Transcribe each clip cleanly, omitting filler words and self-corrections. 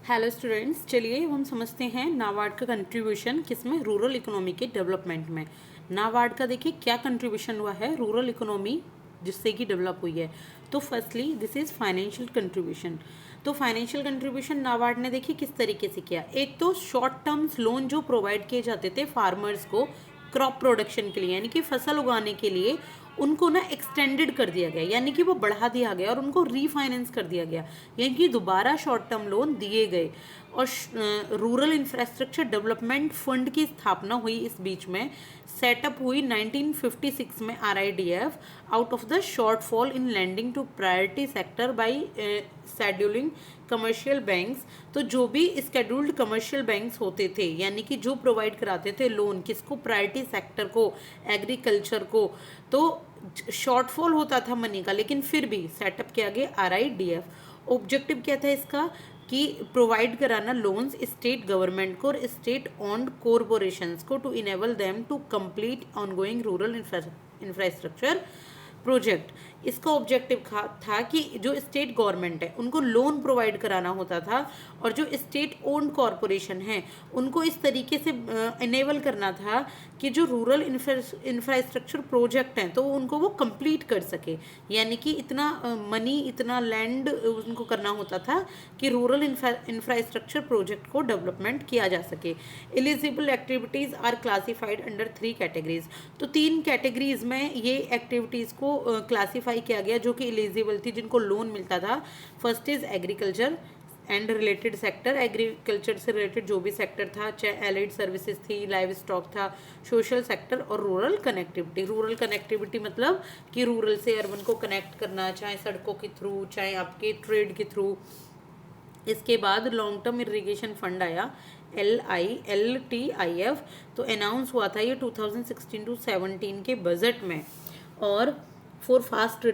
Hello students, चलिए हम समझते हैं नाबार्ड का कंट्रीब्यूशन किसमें, रूरल इकोनॉमी के डेवलपमेंट में। नाबार्ड का देखिए क्या कंट्रीब्यूशन हुआ है रूरल इकोनॉमी जिससे कि डेवलप हुई है। तो firstly this is financial contribution. तो फाइनेंशियल कंट्रीब्यूशन नाबार्ड ने देखिए किस तरीके से किया। एक तो शॉर्ट टर्म्स लोन जो प्रोवाइड किए जाते थे फार्मर्स को क्रॉप प्रोडक्शन के लिए, यानी कि फसल उगाने के लिए, उनको ना एक्सटेंडेड कर दिया गया, यानी कि वो बढ़ा दिया गया और उनको रीफाइनेंस कर दिया गया, यानी कि दोबारा शॉर्ट टर्म लोन दिए गए। और रूरल इंफ्रास्ट्रक्चर डेवलपमेंट फंड की स्थापना हुई इस बीच में, सेटअप हुई 1956 में RIDF out of the shortfall in lending to priority sector by scheduling commercial banks. तो जो भी स्केड्यूल्ड कमर्शियल बैंक्स होते थे, यानी कि जो प्रोवाइड कराते थे लोन किसको, प्रायोरिटी सेक्टर को, एग्रीकल्चर को, तो शॉर्टफॉल होता था मनी का, लेकिन फिर भी सेटअप किया गया RIDF। ऑब्जेक्टिव क्या था इसका कि प्रोवाइड कराना लोन्स स्टेट गवर्नमेंट को और स्टेट ओन्ड कॉरपोरेशंस को to enable them to complete ongoing rural infrastructure project. इसका ऑब्जेक्टिव था कि जो स्टेट गवर्नमेंट है उनको लोन प्रोवाइड कराना होता था, और जो स्टेट ओन्ड कॉरपोरेशन है उनको इस तरीके से इनेबल करना था कि जो रूरल इंफ्रास्ट्रक्चर प्रोजेक्ट हैं तो उनको वो कंप्लीट कर सके, यानी कि इतना मनी, इतना लैंड उनको करना होता था कि रूरल इंफ्रास्ट्रक्चर प्रोजेक्ट को डेवलपमेंट किया जा सके। Eligible activities are classified under 3 categories. तो 3 कैटेगरीज में ये एक्टिविटीज़ को क्लासीफाई किया गया जो कि एलिजिबल थी, जिनको लोन मिलता था। First is agriculture and related sector, agriculture से रिलेटेड जो भी सेक्टर था, चाहे एलाइड सर्विसेज थी, लाइव स्टॉक था, सोशल सेक्टर, और रूरल कनेक्टिविटी। रूरल कनेक्टिविटी मतलब कि रूरल से अर्बन को कनेक्ट करना, चाहे सड़कों के थ्रू, चाहे आपके ट्रेड के थ्रू। इसके बाद लॉन्ग टर्म इरिगेशन फंड आया, LTIF। तो अनाउंस हुआ था ये 2016 to 17 के बजट में। और for fast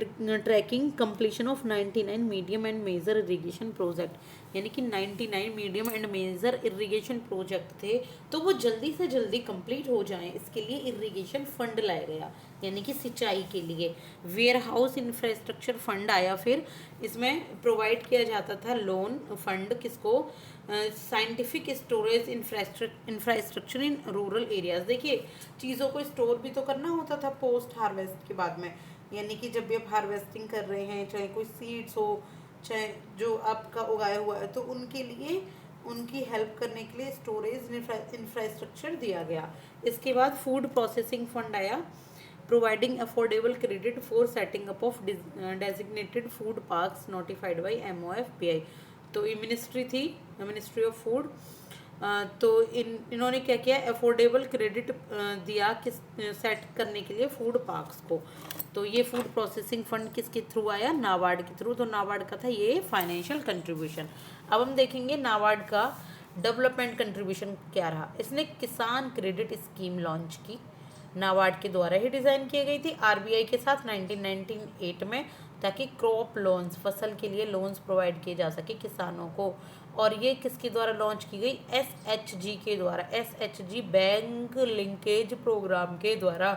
tracking completion of 99 medium and major irrigation project, यानी कि 99 medium and major irrigation project थे, तो वो जल्दी से जल्दी कंप्लीट हो जाएं, इसके लिए इरिगेशन फंड लाया गया, यानी कि सिंचाई के लिए। वेयर हाउस इंफ्रास्ट्रक्चर फंड आया, फिर इसमें प्रोवाइड किया जाता था लोन फंड किसको, scientific storage infrastructure in rural areas. देखिए चीज़ों को स्टोर भी तो करना होता था पोस्ट हार्वेस्ट के बाद में, यानी कि जब भी आप हार्वेस्टिंग कर रहे हैं, चाहे कोई सीड्स हो, चाहे जो आपका उगाया हुआ है, तो उनके लिए, उनकी हेल्प करने के लिए स्टोरेज इंफ्रास्ट्रक्चर दिया गया। इसके बाद फूड प्रोसेसिंग फंड आया, providing affordable credit for setting up of designated food parks notified by MOFPI। तो ये मिनिस्ट्री थी, मिनिस्ट्री ऑफ फूड। तो इन्होंने क्या किया, अफोर्डेबल क्रेडिट दिया किस सेट करने के लिए फूड पार्क्स को। तो ये फूड प्रोसेसिंग फंड किसके थ्रू आया, नाबार्ड के थ्रू। तो नाबार्ड का था ये फाइनेंशियल कंट्रीब्यूशन। अब हम देखेंगे नाबार्ड का डेवलपमेंट कंट्रीब्यूशन क्या रहा। इसने किसान क्रेडिट स्कीम लॉन्च की, नाबार्ड के द्वारा ही डिज़ाइन की गई थी RBI के साथ 1998 में, ताकि क्रॉप लोन्स, फसल के लिए लोन्स प्रोवाइड किए जा सके किसानों को। और ये किसके द्वारा लॉन्च की गई, SHG के द्वारा, SHG बैंक लिंकेज प्रोग्राम के द्वारा।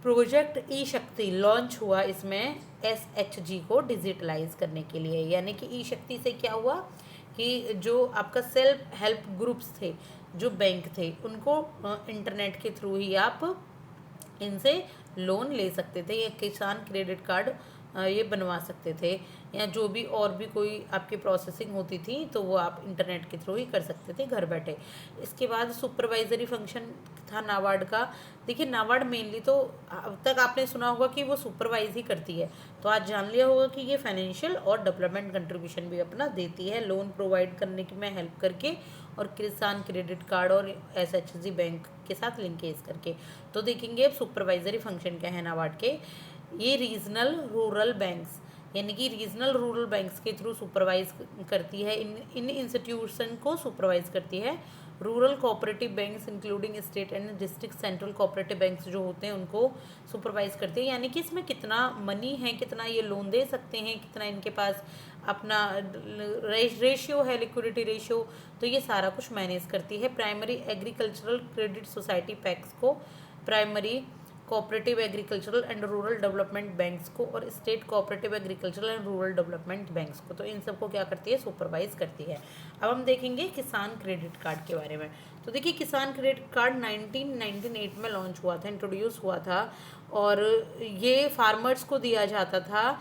प्रोजेक्ट ई शक्ति लॉन्च हुआ इसमें SHG को डिजिटलाइज करने के लिए, यानी कि ई शक्ति से क्या हुआ कि जो आपका सेल्फ हेल्प ग्रुप्स थे, जो बैंक थे, उनको इंटरनेट के थ्रू ही आप इनसे लोन ले सकते थे, या किसान क्रेडिट कार्ड ये बनवा सकते थे, या जो भी और भी कोई आपकी प्रोसेसिंग होती थी तो वो आप इंटरनेट के थ्रू ही कर सकते थे घर बैठे। इसके बाद सुपरवाइजरी फंक्शन था नाबार्ड का। देखिए नाबार्ड मेनली तो अब तक आपने सुना होगा कि वो सुपरवाइज ही करती है, तो आज जान लिया होगा कि ये फाइनेंशियल और डेवलपमेंट कंट्रीब्यूशन भी अपना देती है, लोन प्रोवाइड करने की में हेल्प करके, और किसान क्रेडिट कार्ड और SHG बैंक के साथ लिंकेज करके। तो देखेंगे अब सुपरवाइजरी फंक्शन क्या है नाबार्ड के। ये रीजनल रूरल बैंक्स, यानी कि रीजनल रूरल बैंक्स के थ्रू सुपरवाइज करती है, इन इंस्टीट्यूशन को सुपरवाइज करती है। Rural cooperative banks including state and district central cooperative banks जो होते हैं उनको सुपरवाइज करती है, यानी कि इसमें कितना मनी है, कितना ये लोन दे सकते हैं, कितना इनके पास अपना रेशियो है, लिक्विडिटी रेशियो, तो ये सारा कुछ मैनेज करती है। Primary agricultural credit society PACS को primary cooperative agricultural and rural development banks को और state cooperative agricultural and rural development banks को। तो इन सबको क्या करती है, सुपरवाइज करती है। अब हम देखेंगे किसान क्रेडिट कार्ड के बारे में। तो देखिए किसान क्रेडिट कार्ड 1998 में लॉन्च हुआ था, इंट्रोड्यूस हुआ था, और ये फार्मर्स को दिया जाता था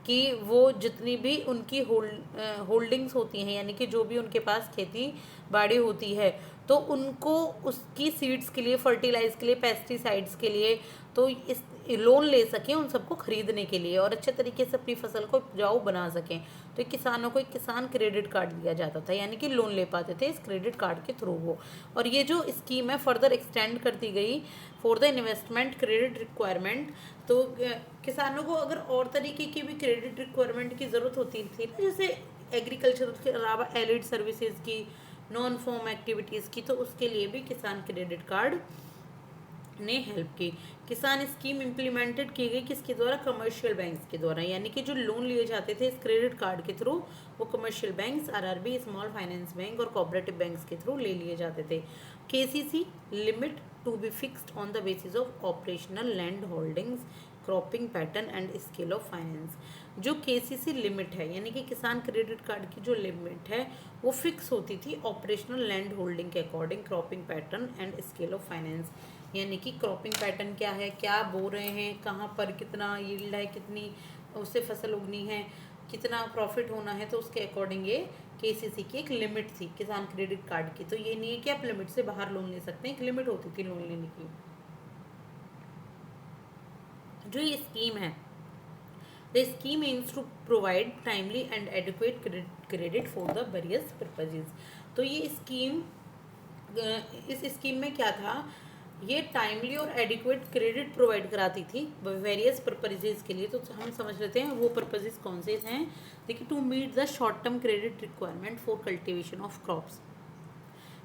कि वो जितनी भी उनकी होल्डिंग्स होती हैं, यानी कि जो भी उनके पास खेती बाड़ी होती है, तो उनको उसकी सीड्स के लिए, फर्टिलाइज के लिए, पेस्टिसाइड्स के लिए, तो इस लोन ले सकें उन सबको खरीदने के लिए और अच्छे तरीके से अपनी फसल को उपजाऊ बना सकें। तो किसानों को एक किसान क्रेडिट कार्ड दिया जाता था, यानी कि लोन ले पाते थे इस क्रेडिट कार्ड के थ्रू वो। और ये जो स्कीम है फर्दर एक्सटेंड कर दी गई for the investment credit requirement. तो किसानों को अगर और तरीके की भी क्रेडिट रिक्वायरमेंट की ज़रूरत होती थी ना, जैसे एग्रीकल्चर के अलावा एलिड सर्विसेज की, नॉन फॉर्म एक्टिविटीज़ की, तो उसके लिए भी किसान क्रेडिट कार्ड ने हेल्प की। किसान स्कीम इम्प्लीमेंटेड की गई किसके द्वारा, कमर्शियल बैंक्स के द्वारा, यानी कि जो लोन लिए जाते थे इस क्रेडिट कार्ड के थ्रू वो commercial banks, RRB, small finance bank और कोऑपरेटिव बैंक्स के थ्रू ले लिए जाते थे। KCC limit to be fixed on the basis of operational land holdings, cropping pattern and scale of finance. जो केसीसी लिमिट है, यानी कि किसान क्रेडिट कार्ड की जो लिमिट है वो फिक्स होती थी ऑपरेशनल लैंड होल्डिंग के according, cropping pattern and scale of finance. यानी कि क्रॉपिंग पैटर्न क्या है, क्या बो रहे हैं, कहाँ पर कितना यील्ड है, कितनी उससे फसल उगनी है, कितना प्रॉफिट होना है, तो उसके अकॉर्डिंग ये केसीसी की एक लिमिट थी किसान क्रेडिट कार्ड की। तो ये नहीं है कि आप लिमिट से बाहर लोन ले सकते हैं, एक लिमिट होती थी लोन लेने की। जो ये स्कीम है, the scheme aims to provide timely and adequate credit for the various purposes. तो ये स्कीम, इस स्कीम में क्या था, ये टाइमली और एडिक्वेट क्रेडिट प्रोवाइड कराती थी वेरियस पर्पजेज के लिए। तो हम समझ लेते हैं वो पर्पजेज कौन से हैं। देखिए, to meet the short term credit requirement for cultivation of crops,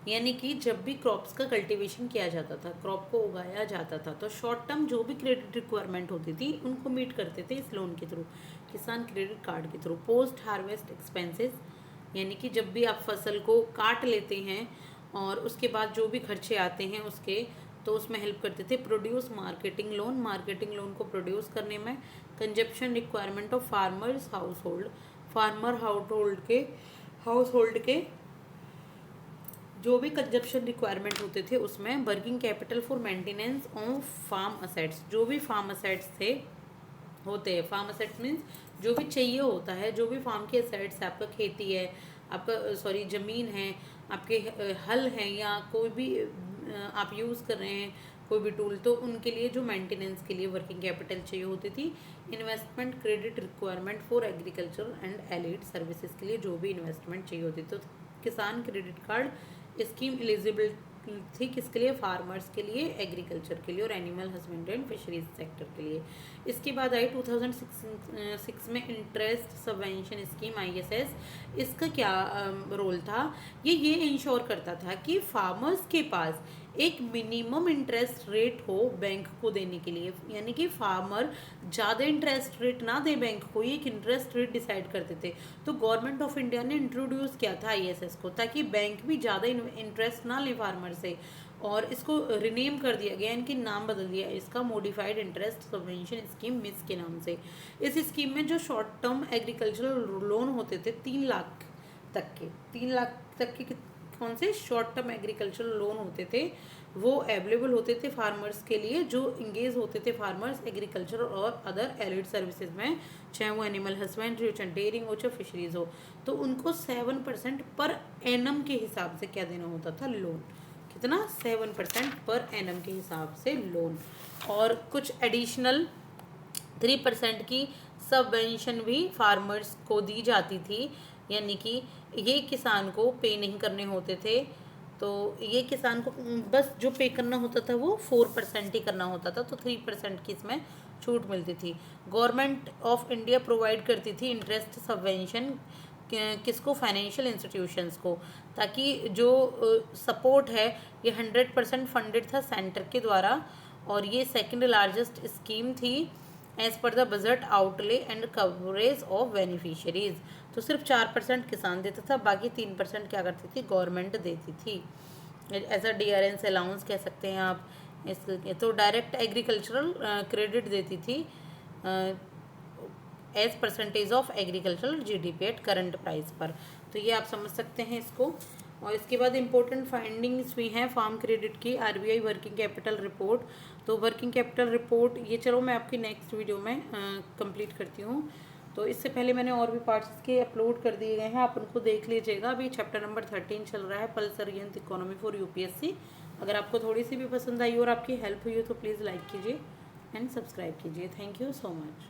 यानी कि जब भी क्रॉप्स का कल्टीवेशन किया जाता था, क्रॉप को उगाया जाता था, तो शॉर्ट टर्म जो भी क्रेडिट रिक्वायरमेंट होती थी उनको मीट करते थे इस लोन के थ्रू, किसान क्रेडिट कार्ड के थ्रू। पोस्ट हार्वेस्ट एक्सपेंसेस, यानी कि जब भी आप फसल को काट लेते हैं और उसके बाद जो भी खर्चे आते हैं उसके, तो उसमें हेल्प करते थे। Produce marketing loan, marketing loan को प्रोड्यूस करने में। Consumption requirement of farmers household, farmer household के जो भी कंजप्शन रिक्वायरमेंट होते थे उसमें। Working capital for maintenance of farm assets, जो भी फार्म असेट्स होते हैं, फार्म असेट्स मीन्स जो भी चाहिए होता है, जो भी फार्म के असेट्स है, आपका खेती है, आपका ज़मीन है, आपके हल हैं, या कोई भी आप यूज़ कर रहे हैं कोई भी टूल, तो उनके लिए जो मेंटेनेंस के लिए वर्किंग कैपिटल चाहिए होती थी। Investment credit requirement for agriculture and allied services के लिए जो भी इन्वेस्टमेंट चाहिए होती, तो किसान क्रेडिट कार्ड स्कीम एलिजिबल थी किसके लिए, फार्मर्स के लिए, एग्रीकल्चर के लिए और animal husbandry and fisheries sector के लिए। इसके बाद आई 2006 में इंटरेस्ट सबवेंशन स्कीम, ISS। इसका क्या रोल था, ये इंश्योर करता था कि फार्मर्स के पास एक मिनिमम इंटरेस्ट रेट हो बैंक को देने के लिए, यानी कि फार्मर ज़्यादा इंटरेस्ट रेट ना दे बैंक को, ये एक इंटरेस्ट रेट डिसाइड करते थे। तो गवर्नमेंट ऑफ इंडिया ने इंट्रोड्यूस किया था ISS को, ताकि बैंक भी ज़्यादा इंटरेस्ट ना ले फार्मर से, और इसको रिनेम कर दिया गया, इनकी नाम बदल दिया इसका, modified interest subvention scheme miss के नाम से। इस स्कीम में जो शॉर्ट टर्म एग्रीकल्चरल लोन होते थे 3 लाख तक के कौन से शॉर्ट टर्म एग्रीकल्चरल लोन होते थे, वो अवेलेबल होते थे फार्मर्स के लिए जो इंगेज होते थे फार्मर्स एग्रीकल्चर और अदर एलिड सर्विसेज में, चाहे वो एनिमल हस्बेंड्री हो, चाहे डेयरिंग हो, चाहे फिशरीज हो। तो उनको 7% पर एनम के हिसाब से क्या देना होता था, लोन। कितना, 7% पर एनम के हिसाब से लोन, और कुछ एडिशनल 3% की सबवेंशन भी फार्मर्स को दी जाती थी, यानी कि ये किसान को पे नहीं करने होते थे। तो ये किसान को बस जो पे करना होता था वो 4% ही करना होता था, तो 3% की इसमें छूट मिलती थी। गवर्नमेंट ऑफ इंडिया प्रोवाइड करती थी इंटरेस्ट सबवेंशन किसको, फाइनेंशियल इंस्टीट्यूशंस को, ताकि जो सपोर्ट है ये 100% फंडेड था सेंटर के द्वारा, और ये सेकंड लार्जेस्ट स्कीम थी as per the budget outlay and coverage of beneficiaries. तो सिर्फ 4% किसान देता था, बाकी 3% क्या करती थी, गवर्नमेंट देती थी। एज अ DRNs अलाउंस कह सकते हैं आप, इसके तो डायरेक्ट एग्रीकल्चरल क्रेडिट देती थी as percentage of agricultural GDP at current price पर। तो ये आप समझ सकते हैं इसको। और इसके बाद इंपॉर्टेंट फाइंडिंग्स भी हैं फार्म क्रेडिट की, आरबीआई वर्किंग कैपिटल रिपोर्ट। तो वर्किंग कैपिटल रिपोर्ट ये चलो मैं आपकी नेक्स्ट वीडियो में कंप्लीट करती हूँ। तो इससे पहले मैंने और भी पार्ट्स के अपलोड कर दिए गए हैं, आप उनको देख लीजिएगा। अभी चैप्टर नंबर 13 चल रहा है, पल्सरियंस इकोनॉमी फॉर यूपीएससी। अगर आपको थोड़ी सी भी पसंद आई और आपकी हेल्प हुई हो तो प्लीज़ लाइक कीजिए एंड सब्सक्राइब कीजिए। Thank you so much.